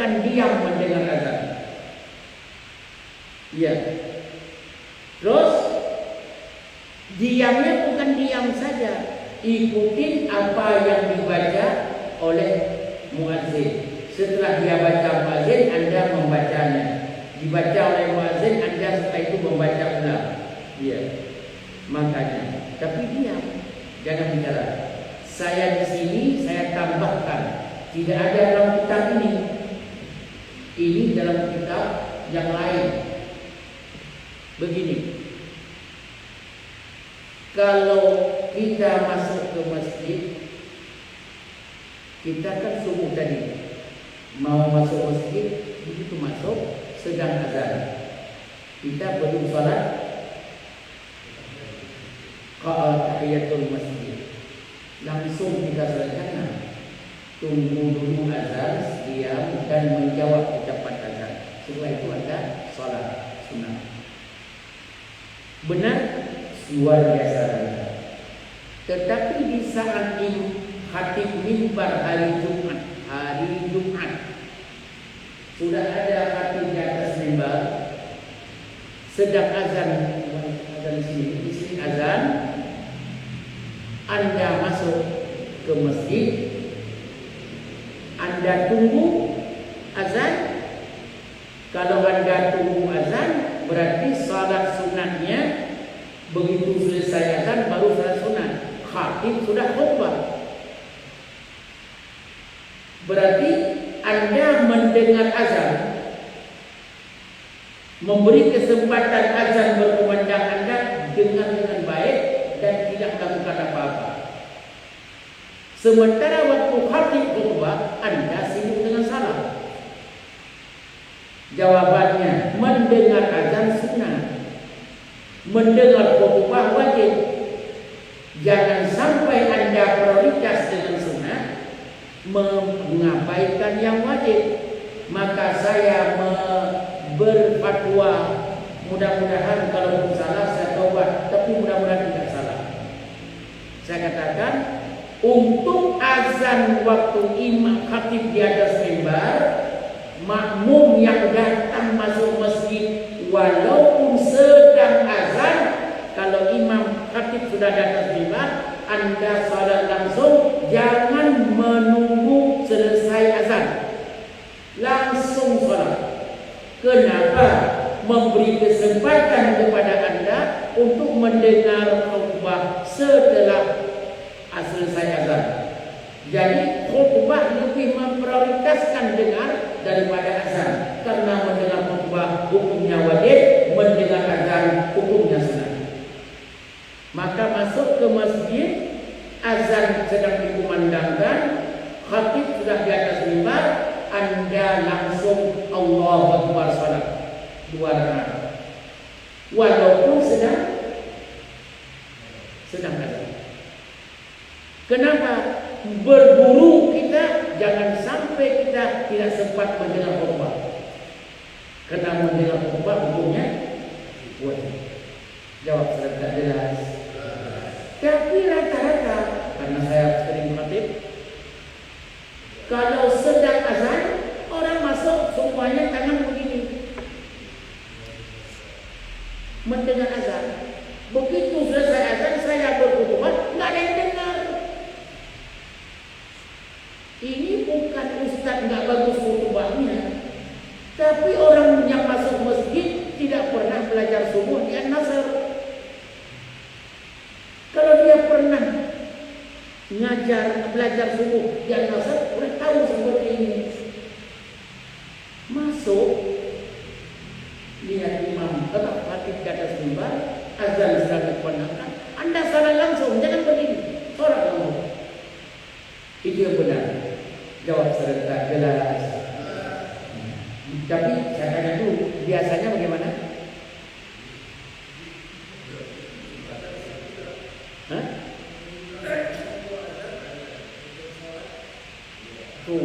bukan diam mendengar azan. Ya. Terus diamnya bukan diam saja, ikutin apa yang dibaca oleh muadzin. Setelah dia baca muadzin, Anda membacanya. Dibaca oleh muadzin, Anda setelah itu membaca ulang. Ya. Makanya, tapi diam, jangan bicara. Saya di sini, saya tambahkan. Tidak ada dalam kitab ini. Ini dalam kitab yang lain. Begini. Kalau kita masuk ke masjid, kita kan subuh tadi. Mau masuk masjid, begitu masuk, sedang azan. Kita belum salat, tahiyatul masjid. Langsung kita salatkan. Tunggu dulu azan, diam dan menjawab ucapan azan. Setelah itu ada salat sunnah. Benar, luar biasa. Tetapi di saat ini khatib mimbar hari Jumat, sudah ada khatib di atas mimbar, sedang azan di sini azan. Anda masuk ke masjid, Anda tunggu azan. Kalau Anda tunggu azan, berarti salat sunatnya begitu selesai azan baru salat sunat. Khatib sudah khutbah. Berarti Anda mendengar azan, memberi kesempatan azan berkumandang, Anda dengar dengan baik dan tidak melakukan apa-apa. Sementara waktu khatib khutbah, Anda sibuk dengan salat. Jawabannya, mendengar azan sunnah, mendengar khutbah wajib. Jangan sampai Anda prioritas dengan sunnah, mengabaikan yang wajib. Maka saya berfatwa, mudah-mudahan kalau salah saya taubat, tapi mudah-mudahan tidak salah. Saya katakan, untuk azan waktu imam khatib di atas mimbar, makmum yang datang masuk masjid walaupun sedang azan, kalau imam khatib sudah di atas mimbar, Anda salat langsung, jangan menunggu selesai azan, langsung salat. Kenapa? Memberi kesempatan kepada Anda untuk mendengar khutbah setelah selesai azan. Jadi khutbah lebih memprioritaskan dengar daripada azan, karena mendengar khutbah hukumnya wajib, mendengar azan hukumnya sunnah. Maka masuk ke masjid, azan sedang dikumandangkan, khatib sudah di atas mimbar, Anda langsung Allahu Akbar salat 2 rakaat. Walaupun sedang azan. Kenapa? Berburu kita, jangan sampai kita tidak sempat mendengar khutbah. Karena mendengar khutbah hukumnya wajib. Jawab secara jelas. Tapi rata-rata, karena saya sering khatib, kalau sedang azan, orang masuk semuanya tangan begini, mendengar azan. Begitu selesai azan, saya berkhutbah, nggak ada yang dengar. Ini bukan ustaz nggak bagus khutbahnya, tapi orang yang masuk masjid tidak pernah belajar subuh di An-Nasr. Kalau dia pernah belajar subuh di An-Nasr, udah tahu seperti ini. Masuk, lihat imam tetap khatib di atas mimbar, azan sedang dikumandangkan, Anda salat langsung, jangan begini, sholat langsung. Itu yang benar. Jawab secara jelas. Tapi saya tanya dulu, biasanya bagaimana? Hah? Tuh,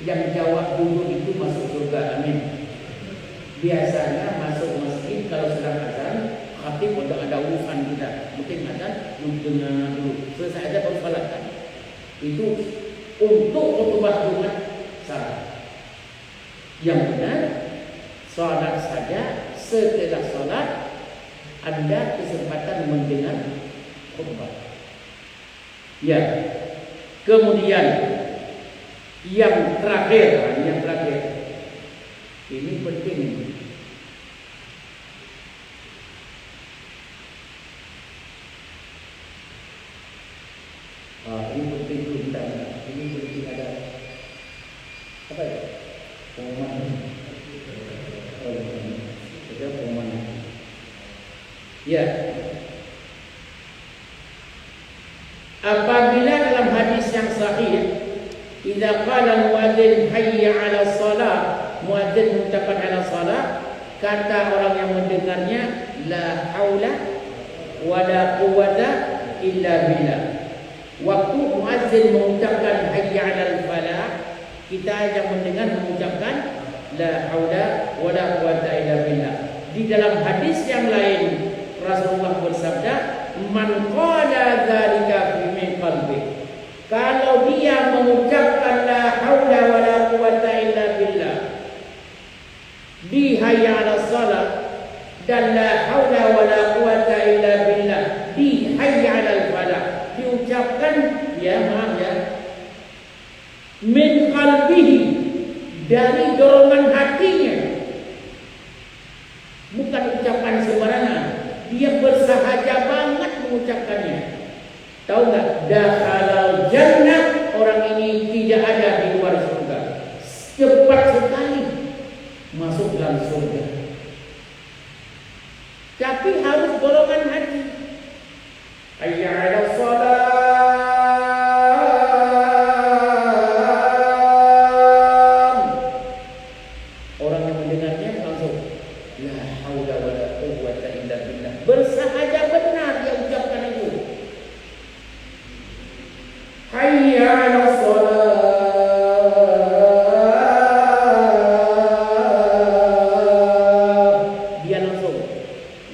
yang jawab dulu itu masuk surga, amin. Biasanya masuk masjid kalau sedang azan, khatib udah ada urusan kita, mungkin azan, dengar dulu, selesai aja baru salat kan. Itu untuk khutbah Jumat salah. Yang benar, salat saja. Setelah salat Anda kesempatan mendengar khutbah. Ya. Kemudian yang terakhir, ini penting. Ini penting kita. Ini penting ada apa ya? Pengumuman. Ada pengumuman. Ya. Apabila dalam hadis yang sahih, idza qala muadzin hayya 'ala shalah, muadzin mengucapkan 'ala shalah, kata orang yang mendengarnya la haula wala quwwata illa billah. Waktu muadzin mengucapkan hayya 'alal falah, kita yang mendengar mengucapkan la haula wala quwwata illa billah. Di dalam hadis yang lain Rasulullah bersabda, man qala dzalika fi min qalbi. Kalau dia mengucapkan la haula wala quwwata illa billah di hayya 'alas shalah dan la haula wala quwwata illa billah di hayya 'alal falah diucapkan min qalbihi, dari dorongan hatinya, bukan ucapan sembarangan. Dia bersahaja banget mengucapkannya. Tahu nggak? Dakhalal jannah, orang ini tidak ada di luar surga. Cepat sekali masuk dalam surga. Tapi harus dorongan hati. Hayya 'alas shalah. Orang yang mendengarnya langsung la haula wala quwwata illa billah. Bersahaja benar dia ucapkan itu. Hayya 'alas shalah. Dia langsung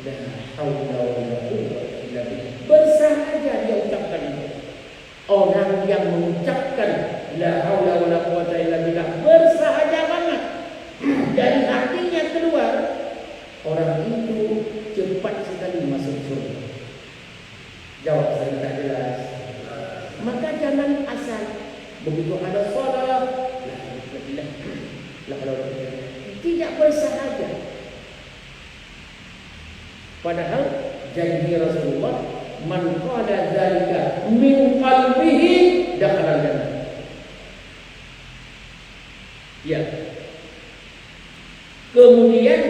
la haula wala quwwata illa billah. Bersahaja dia ucapkan itu. Orang yang mengucapkan la haula wala quwwata illa billah bersahaja banget. Dari hatinya keluar, orang itu cepat sekali masuk surga. Jawab saya tak jelas. Maka jangan asal begitu ada salat, tidak bersahaja. Padahal janji Rasulullah, man qala dzalika min qalbihi dakhala jannah. Ya. Kemudian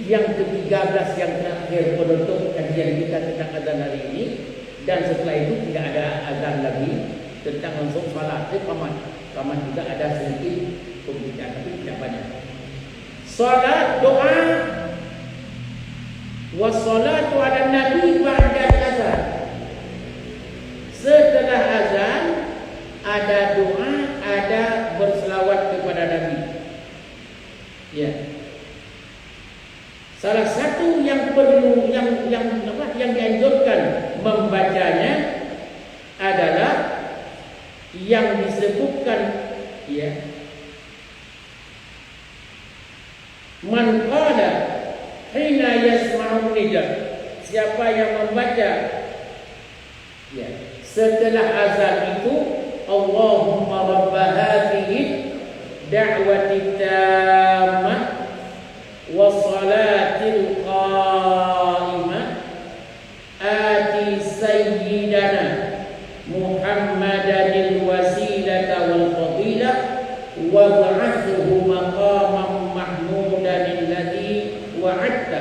yang ke-13 yang terakhir penutup kajian kita tentang azan hari ini, dan setelah itu tidak ada azan lagi, tentang langsung salat qamat juga ada sedikit pembicaraan tapi tidak banyak. Salat doa wassalatu ala nabi ba'da azan. Setelah azan ada doa, ada berselawat kepada Nabi. Ya. Salah satu yang perlu yang dianjurkan membacanya adalah yang disebutkan man qala hina yasma'u nida. Siapa yang membaca setelah azan itu Allahumma rabb hadhihi da'wati tammah wassalatil qa'imah ati sayyidana Muhammadanil wasilata wal fadilah wa ba'athuhu maqaman mahmudan alladhi wa'adta.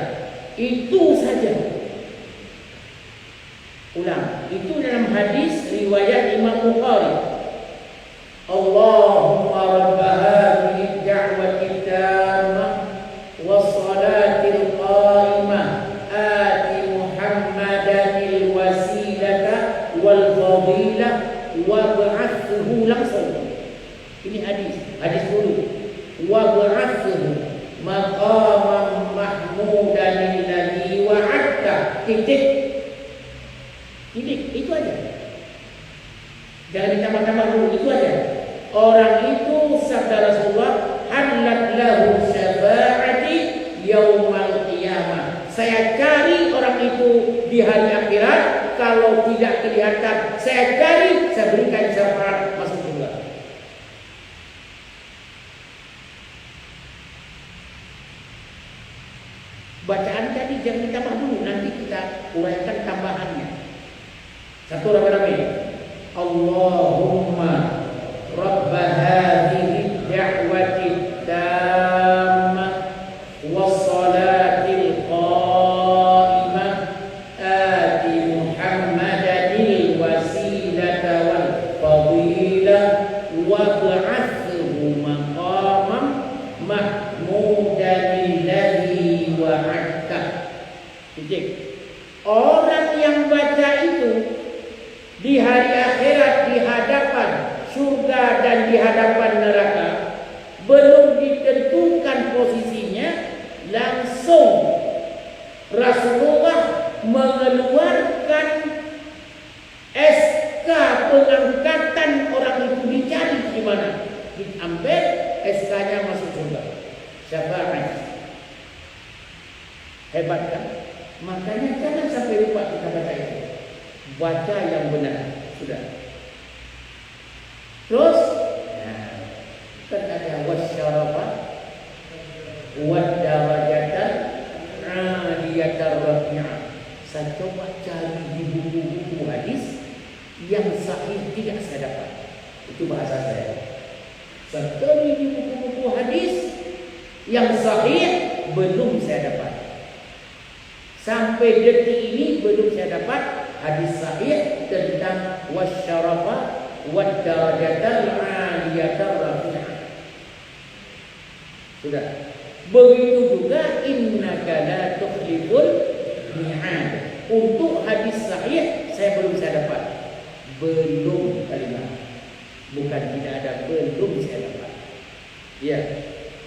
Itu saja. Ulang, itu dalam hadis riwayat Imam Bukhari. Allahumma rabb hadhihi da'wati tammah wassalatil qa'imah ati Muhammadanil wasilata wal fadilah wa ba'athuhu. Langsung ini hadis dulu. Wa ba'athuhu maqaman mahmudan alladhi wa'adta. Titik, itu aja. Jangan ditambah-tambah dulu, itu aja. Orang itu sabda Rasulullah, halat lahu syafa'ati yaumal qiyamah. Saya cari orang itu di hari akhirat. Kalau tidak kelihatan, saya cari, saya berikan syafaat masuk surga. Bacaan tadi jangan ditambah dulu, nanti kita uraikan tambahannya. Satu rame-rame. Allahumma rabb hadhihi da'wati tammah wassalatil qa'imah ati Muhammadanil wasilata wal fadilah wab'athhu maqamam mahmudan alladhi wa'adta. Titik. Orang yang baca itu di hari akhirat, di hadapan surga dan di hadapan neraka, belum ditentukan posisinya, langsung Rasulullah mengeluarkan SK pengangkatan orang itu, dicari di mana, diambil SK-nya masuk surga. Syafaat. Hebat kan? Makanya jangan sampai lupa kita baca itu. Baca yang benar. Sudah. Terus kan ada wasyarafa wadarajatan aliyatar rafi'ah. Saya coba cari di buku-buku hadis yang sahih, tidak saya dapat. Itu bahasa saya. Saya cari di buku-buku hadis yang sahih, belum saya dapat. Sampai detik ini belum saya dapat hadis sahih tentang wasyarafa wadarajatal aliyatar rafi'ah. Sudah. Begitu juga innaka la tukhliful mi'ad. Untuk hadis sahih saya belum saya dapat. Belum kalimat. Bukan tidak ada, belum saya dapat. Ya.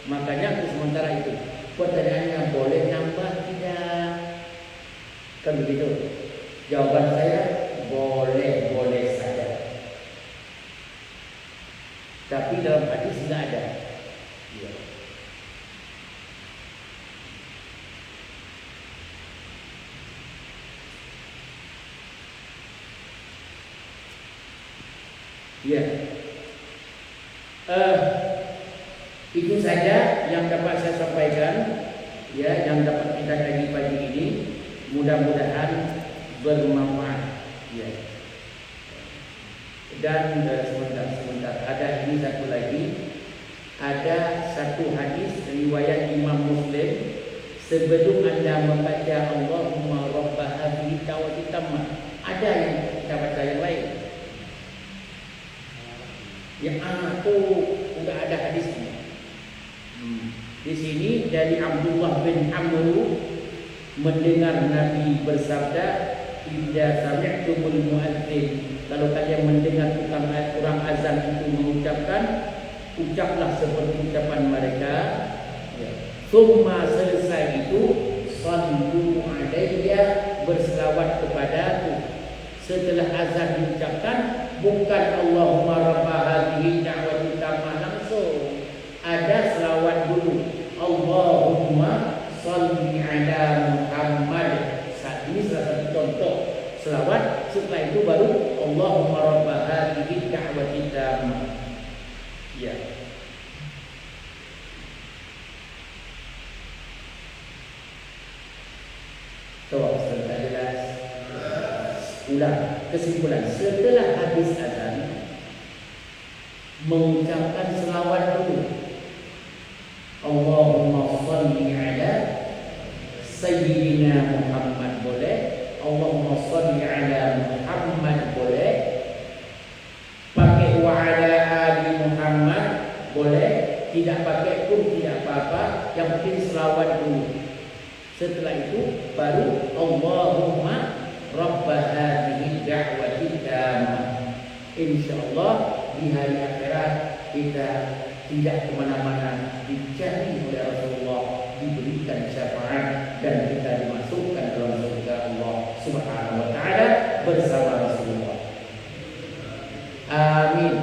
Makanya untuk sementara itu pertanyaannya, boleh nambah tidak? Kan begitu. Jawaban saya boleh saja. Tapi dalam hadis tidak ada. Ya. Ya. Itu saja yang dapat saya sampaikan, ya, yang dapat kita kaji pagi ini. Mudah-mudahan bermanfaat. Ya. Dan sebentar, ada ini satu lagi. Ada satu hadis riwayat Imam Muslim. Sebelum Anda membaca Allahumma rabb hadhihi da'wati tammah, ada yang kita baca yang lain. Yang udah ada hadisnya. Di sini dari Abdullah bin Amr mendengar Nabi bersabda, "Idza sami'tumul muadzin." Kalau kalian mendengar orang azan itu mengucapkan, ucaplah seperti ucapan mereka. Ya. Summa selesai itu, sallu alayya, berselawat kepadaku. Setelah azan diucapkan, bukan Allahumma rabb hadhihi da'wati tammah langsung. Ada selawat dulu. Allahumma shalli ala Muhammad. Saat ini salah satu contoh selawat. Setelah itu baru Allahumma rabb hadhihi da'wati tammah. Ya. Coba sebentar jelas. Ulang kesimpulan. Setelah habis azan, mengucapkan selawat dulu. Allahumma shalli ala Sayyidina Muhammad boleh. Allahumma shalli ala Muhammad boleh. Pakai wa ala ali Muhammad boleh. Tidak pakai pun tidak apa-apa. Yang penting selawat dulu. Setelah itu baru Allahumma rabb hadhihi da'wati tammah. Insyaallah di hari akhirat kita tidak kemana-mana, dicari oleh Rasulullah, diberikan syafaat, dan kita dimasukkan dalam surga Allah Subhanahu wa ta'ala bersama Rasulullah. Amin.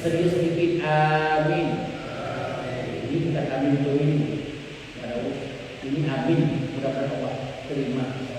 Serius sedikit, amin. Ini bukan amin untuk ini. Ini amin, mudah-mudahan Allah terima.